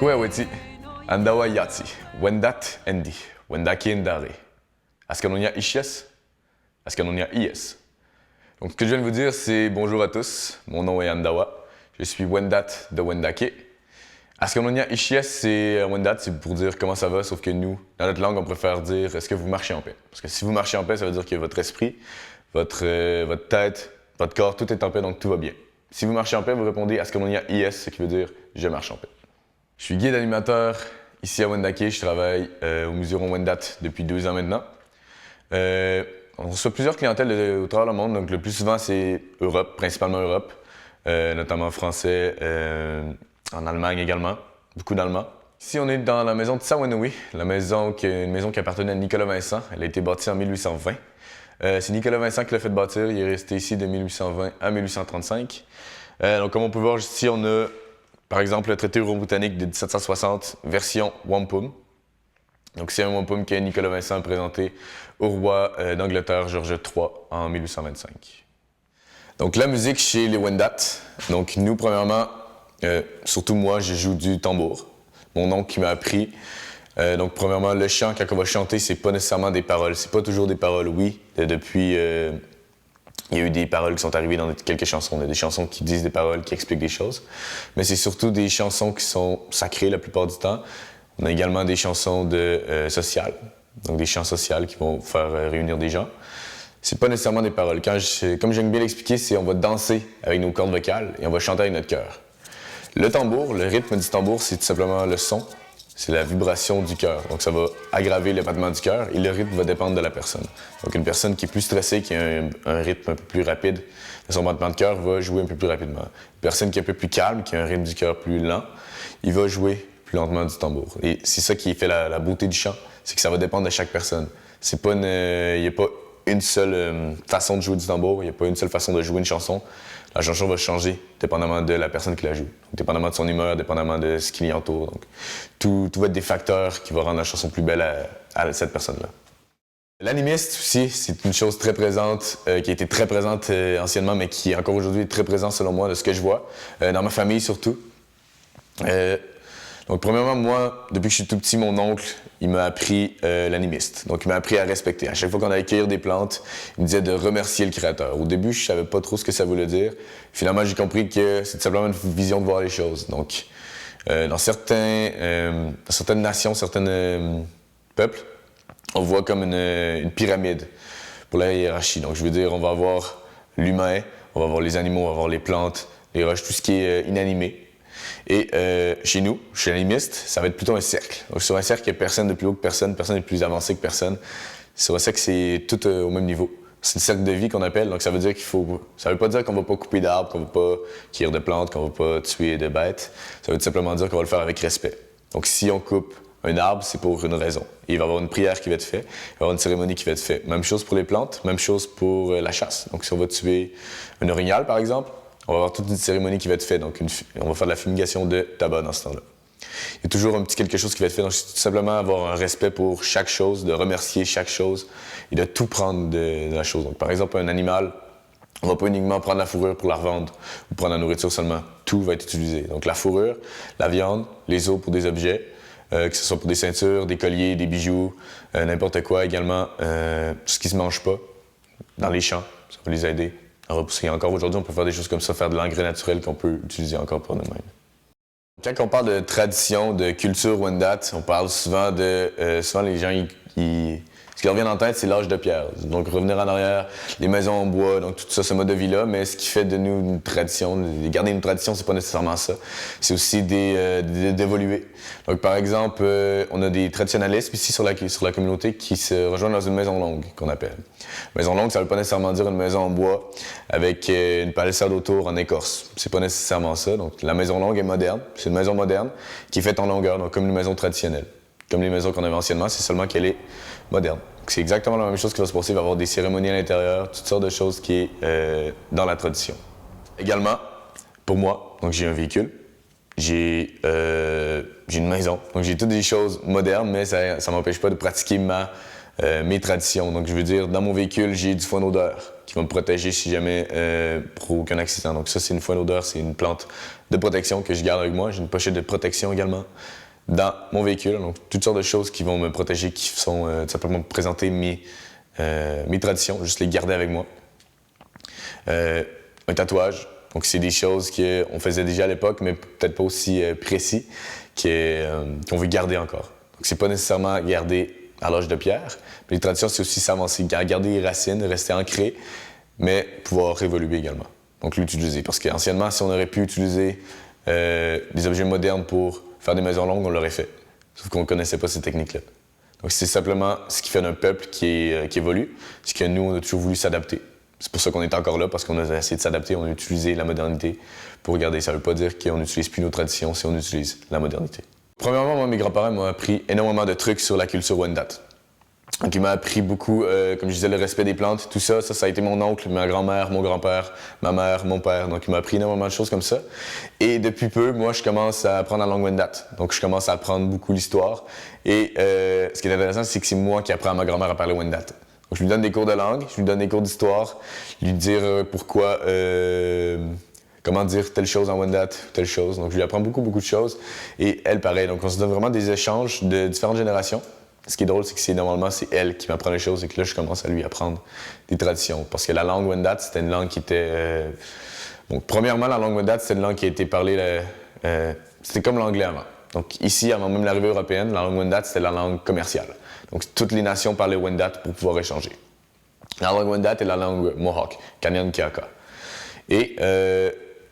Kueweti, Andawa Yati, Wendat Endi, Wendaki Ndare. Askanonia Ishies, Askanonia Ies. Donc ce que je viens de vous dire, c'est bonjour à tous, mon nom est Andawa, je suis Wendat de Wendake. Askanonia Ishies, c'est Wendat, c'est pour dire comment ça va, sauf que nous, dans notre langue, on préfère dire est-ce que vous marchez en paix. Parce que si vous marchez en paix, ça veut dire que votre esprit, votre tête, votre corps, tout est en paix, donc tout va bien. Si vous marchez en paix, vous répondez Askanonia Ies, ce qui veut dire je marche en paix. Je suis guide animateur ici à Wendake, je travaille au Muséum Wendat depuis 2 ans maintenant. On reçoit plusieurs clientèles au travers le monde, donc le plus souvent c'est Europe, principalement Europe, notamment français, en Allemagne également, beaucoup d'Allemands. Ici on est dans la maison de Tsawanoui, une maison qui appartenait à Nicolas Vincent, elle a été bâtie en 1820. C'est Nicolas Vincent qui l'a fait bâtir, il est resté ici de 1820 à 1835. Donc comme on peut voir ici, on a par exemple le traité euro-britannique de 1760, version wampum. Donc c'est un wampum que Nicolas Vincent a présenté au roi d'Angleterre, George III, en 1825. Donc la musique chez les Wendat. Donc nous, premièrement, surtout moi, je joue du tambour. Mon oncle qui m'a appris. Donc premièrement, le chant, quand on va chanter, c'est pas nécessairement des paroles. C'est pas toujours des paroles, oui. Depuis, il y a eu des paroles qui sont arrivées dans quelques chansons. Il y a des chansons qui disent des paroles, qui expliquent des choses. Mais c'est surtout des chansons qui sont sacrées la plupart du temps. On a également des chansons sociales, donc des chants sociaux qui vont faire réunir des gens. C'est pas nécessairement des paroles. Comme j'aime bien l'expliquer, c'est on va danser avec nos cordes vocales et on va chanter avec notre cœur. Le tambour, le rythme du tambour, c'est tout simplement le son, c'est la vibration du cœur. Donc ça va aggraver le battement du cœur et le rythme va dépendre de la personne. Donc une personne qui est plus stressée, qui a un rythme un peu plus rapide de son battement de cœur, va jouer un peu plus rapidement. Une personne qui est un peu plus calme, qui a un rythme du cœur plus lent, il va jouer plus lentement du tambour. Et c'est ça qui fait la beauté du chant, c'est que ça va dépendre de chaque personne. Il n'y a pas une seule façon de jouer du tambour, il n'y a pas une seule façon de jouer une chanson. La chanson va changer dépendamment de la personne qui la joue, dépendamment de son humeur, dépendamment de ce qui l'y entoure. Donc, tout va être des facteurs qui vont rendre la chanson plus belle à cette personne-là. L'animiste aussi, c'est une chose très présente, qui a été très présente anciennement, mais qui encore aujourd'hui est très présente selon moi, de ce que je vois, dans ma famille surtout. Donc, premièrement, moi, depuis que je suis tout petit, mon oncle, il m'a appris l'animiste. Donc, il m'a appris à respecter. À chaque fois qu'on allait cueillir des plantes, il me disait de remercier le créateur. Au début, je savais pas trop ce que ça voulait dire. Finalement, j'ai compris que c'est simplement une vision de voir les choses. Donc, dans certaines nations, certains peuples, on voit comme une pyramide pour la hiérarchie. Donc, je veux dire, on va avoir l'humain, on va avoir les animaux, on va avoir les plantes, les roches, tout ce qui est inanimé. Et chez nous, chez l'animiste, ça va être plutôt un cercle. Donc, sur un cercle, il n'y a personne de plus haut que personne, personne de plus avancé que personne. Sur un cercle, c'est tout au même niveau. C'est le cercle de vie qu'on appelle, donc ça veut dire ça veut pas dire qu'on va pas couper d'arbres, qu'on va pas cueillir de plantes, qu'on va pas tuer de bêtes. Ça veut tout simplement dire qu'on va le faire avec respect. Donc si on coupe un arbre, c'est pour une raison. Et il va y avoir une prière qui va être faite, il va y avoir une cérémonie qui va être faite. Même chose pour les plantes, même chose pour la chasse. Donc si on va tuer un orignal, par exemple, on va avoir toute une cérémonie qui va être faite, donc on va faire de la fumigation de tabac dans ce temps-là. Il y a toujours un petit quelque chose qui va être fait, donc c'est tout simplement avoir un respect pour chaque chose, de remercier chaque chose et de tout prendre de la chose. Donc par exemple, un animal, on ne va pas uniquement prendre la fourrure pour la revendre ou prendre la nourriture seulement, tout va être utilisé. Donc la fourrure, la viande, les os pour des objets, que ce soit pour des ceintures, des colliers, des bijoux, n'importe quoi également, tout ce qui ne se mange pas dans les champs, ça va les aider. Et encore aujourd'hui, on peut faire des choses comme ça, faire de l'engrais naturel qu'on peut utiliser encore pour nous-mêmes. Quand on parle de tradition, de culture Wendat, on parle souvent souvent les gens, ce qui leur vient en tête, c'est l'âge de pierre. Donc revenir en arrière, les maisons en bois, donc tout ça, ce mode de vie-là. Mais ce qui fait de nous une tradition, de garder une tradition, c'est pas nécessairement ça. C'est aussi d'évoluer. Donc par exemple, on a des traditionnalistes ici sur la communauté qui se rejoignent dans une maison longue, qu'on appelle. Maison longue, ça veut pas nécessairement dire une maison en bois avec une palissade autour en écorce. C'est pas nécessairement ça. Donc la maison longue est moderne. C'est une maison moderne qui est faite en longueur, donc comme une maison traditionnelle. Comme les maisons qu'on avait anciennement, c'est seulement qu'elle est moderne. C'est exactement la même chose qui va se passer. Il va y avoir des cérémonies à l'intérieur, toutes sortes de choses qui est dans la tradition. Également, pour moi, donc j'ai un véhicule, j'ai une maison, donc j'ai toutes des choses modernes, mais ça ne m'empêche pas de pratiquer ma mes traditions. Donc je veux dire, dans mon véhicule, j'ai du foin d'odeur qui va me protéger si jamais pour aucun accident. Donc ça, c'est une foin d'odeur, c'est une plante de protection que je garde avec moi. J'ai une pochette de protection également dans mon véhicule. Donc toutes sortes de choses qui vont me protéger, qui sont tout simplement me présenter mes traditions, juste les garder avec moi. Un tatouage. Donc, c'est des choses qu'on faisait déjà à l'époque, mais peut-être pas aussi précis, qu'on veut garder encore. Donc, c'est pas nécessairement garder à l'âge de pierre, mais les traditions, c'est aussi s'avancer, garder les racines, rester ancré, mais pouvoir évoluer également. Donc, l'utiliser. Parce qu'anciennement, si on aurait pu utiliser des objets modernes pour faire des maisons longues, on l'aurait fait. Sauf qu'on ne connaissait pas ces techniques-là. Donc, c'est simplement ce qui fait d'un peuple qui évolue, c'est que nous, on a toujours voulu s'adapter. C'est pour ça qu'on est encore là, parce qu'on a essayé de s'adapter, on a utilisé la modernité pour garder. Ça ne veut pas dire qu'on n'utilise plus nos traditions si on utilise la modernité. Premièrement, moi, mes grands-parents m'ont appris énormément de trucs sur la culture Wendat. Donc, ils m'ont appris beaucoup, comme je disais, le respect des plantes, tout ça. Ça a été mon oncle, ma grand-mère, mon grand-père, ma mère, mon père. Donc, ils m'ont appris énormément de choses comme ça. Et depuis peu, moi, je commence à apprendre la langue Wendat. Donc, je commence à apprendre beaucoup l'histoire. Et ce qui est intéressant, c'est que c'est moi qui apprends à ma grand-mère à parler Wendat. Donc, je lui donne des cours de langue, je lui donne des cours d'histoire, lui dire pourquoi, comment dire telle chose en Wendat, telle chose. Donc, je lui apprends beaucoup de choses. Et elle, pareil. Donc, on se donne vraiment des échanges de différentes générations. Ce qui est drôle, c'est que normalement, c'est elle qui m'apprend les choses et que là, je commence à lui apprendre des traditions. Parce que la langue Wendat, c'était une langue qui était... Donc, premièrement, la langue Wendat, c'était une langue qui a été parlée... c'était comme l'anglais avant. Donc, ici, avant même l'arrivée européenne, la langue Wendat, c'était la langue commerciale. Donc, toutes les nations parlaient Wendat pour pouvoir échanger. La langue Wendat est la langue Mohawk, Kanien'kehá:ka. Et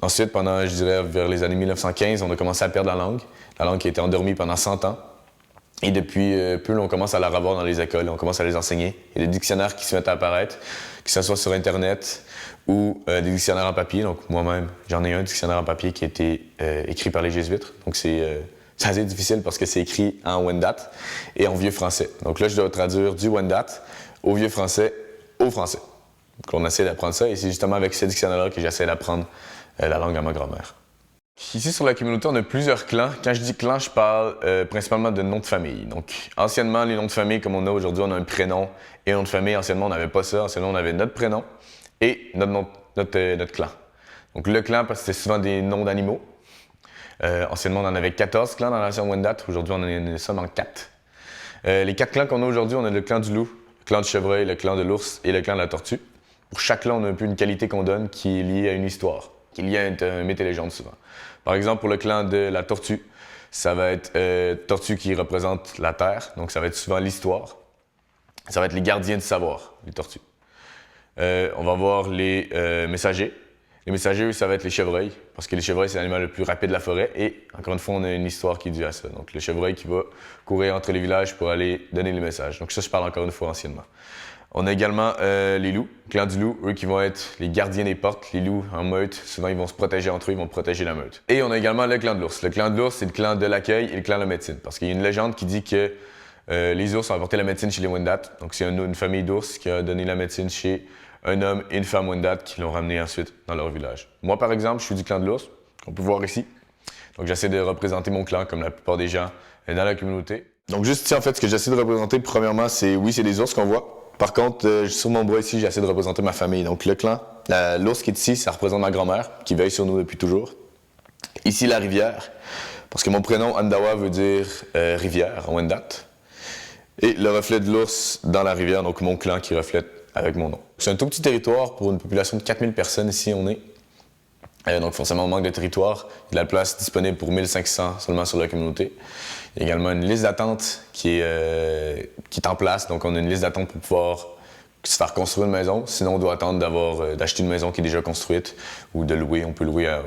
ensuite, pendant, je dirais, vers les années 1915, on a commencé à perdre la langue qui a été endormie pendant 100 ans. Et depuis peu, on commence à la revoir dans les écoles, on commence à les enseigner. Il y a des dictionnaires qui se mettent à apparaître, que ce soit sur Internet ou des dictionnaires en papier. Donc, moi-même, j'en ai un dictionnaire en papier qui a été écrit par les Jésuites. Donc, c'est assez difficile parce que c'est écrit en Wendat et en vieux français. Donc là, je dois traduire du Wendat au vieux français au français. Donc on essaie d'apprendre ça et c'est justement avec ce dictionnaire-là que j'essaie d'apprendre la langue à ma grand-mère. Ici, sur la communauté, on a plusieurs clans. Quand je dis clan, je parle principalement de noms de famille. Donc, anciennement, les noms de famille, comme on a aujourd'hui, on a un prénom et un nom de famille. Anciennement, on n'avait pas ça. Anciennement, on avait notre prénom et notre clan. Donc, le clan, parce que c'était souvent des noms d'animaux. Anciennement, on en avait 14 clans dans la nation Wendat. Aujourd'hui, on en est seulement 4. Les 4 clans qu'on a aujourd'hui, on a le clan du loup, le clan du chevreuil, le clan de l'ours et le clan de la tortue. Pour chaque clan, on a un peu une qualité qu'on donne qui est liée à une histoire, qui est liée à un mythe et légende souvent. Par exemple, pour le clan de la tortue, ça va être tortue qui représente la terre, donc ça va être souvent l'histoire. Ça va être les gardiens du savoir, les tortues. On va voir les messagers. Les messagers, eux, ça va être les chevreuils, parce que les chevreuils, c'est l'animal le plus rapide de la forêt. Et encore une fois, on a une histoire qui est due à ça. Donc, le chevreuil qui va courir entre les villages pour aller donner les messages. Donc, ça, je parle encore une fois anciennement. On a également les loups, le clan du loup, eux qui vont être les gardiens des portes. Les loups en meute, souvent, ils vont se protéger entre eux, ils vont protéger la meute. Et on a également le clan de l'ours. Le clan de l'ours, c'est le clan de l'accueil et le clan de la médecine. Parce qu'il y a une légende qui dit que les ours ont apporté la médecine chez les Wendat. Donc, c'est une famille d'ours qui a donné la médecine chez un homme et une femme Wendat qui l'ont ramené ensuite dans leur village. Moi, par exemple, je suis du clan de l'ours, qu'on peut voir ici. Donc, j'essaie de représenter mon clan comme la plupart des gens dans la communauté. Donc, juste ici, en fait, ce que j'essaie de représenter, premièrement, c'est des ours qu'on voit. Par contre, sur mon bras ici, j'essaie de représenter ma famille. Donc, le clan, l'ours qui est ici, ça représente ma grand-mère, qui veille sur nous depuis toujours. Ici, la rivière, parce que mon prénom, Andawa, veut dire rivière en Wendat. Et le reflet de l'ours dans la rivière, donc mon clan qui reflète avec mon nom. C'est un tout petit territoire pour une population de 4000 personnes ici, on est. Donc forcément, on manque de territoire. Il y a de la place disponible pour 1500 seulement sur la communauté. Il y a également une liste d'attente qui est en place. Donc on a une liste d'attente pour pouvoir se faire construire une maison. Sinon, on doit attendre d'acheter une maison qui est déjà construite ou de louer. On peut louer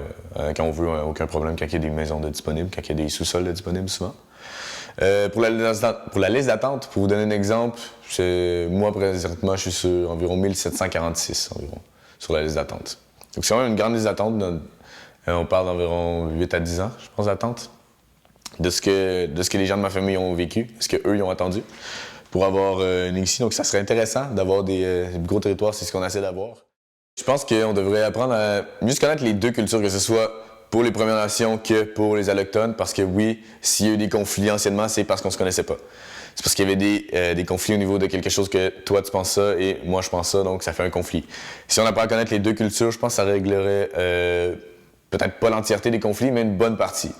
quand on veut, aucun problème, quand il y a des maisons disponibles, quand il y a des sous-sols disponibles souvent. Pour la liste d'attente, pour vous donner un exemple, moi présentement, je suis sur environ 1746 environ, sur la liste d'attente. Donc c'est vraiment une grande liste d'attente. On parle d'environ 8 à 10 ans, je pense, d'attente, de ce que les gens de ma famille ont vécu, de ce qu'eux ils ont attendu pour avoir une ici. Donc ça serait intéressant d'avoir des gros territoires, c'est ce qu'on essaie d'avoir. Je pense qu'on devrait apprendre à mieux se connaître les deux cultures, que ce soit pour les Premières Nations que pour les Allochtones, parce que oui, s'il y a eu des conflits anciennement, c'est parce qu'on se connaissait pas. C'est parce qu'il y avait des conflits au niveau de quelque chose que toi tu penses ça et moi je pense ça, donc ça fait un conflit. Si on apprend à connaître les deux cultures, je pense que ça réglerait peut-être pas l'entièreté des conflits, mais une bonne partie.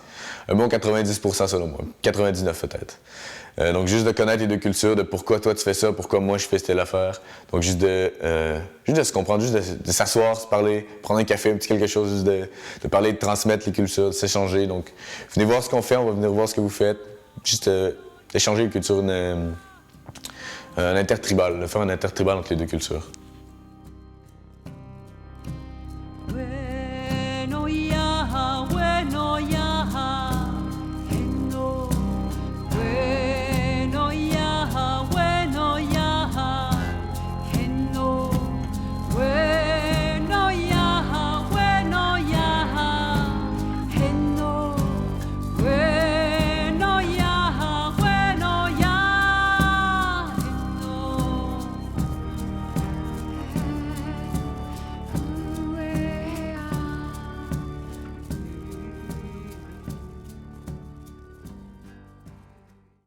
Un bon 90% selon moi, 99 peut-être. Donc juste de connaître les deux cultures, de pourquoi toi tu fais ça, pourquoi moi je fais telle affaire. Donc juste de se comprendre, juste de s'asseoir, se parler, prendre un café, un petit quelque chose, juste de parler, de transmettre les cultures, de s'échanger. Donc venez voir ce qu'on fait, on va venir voir ce que vous faites. Juste échanger les cultures, un intertribal, de faire un intertribal entre les deux cultures.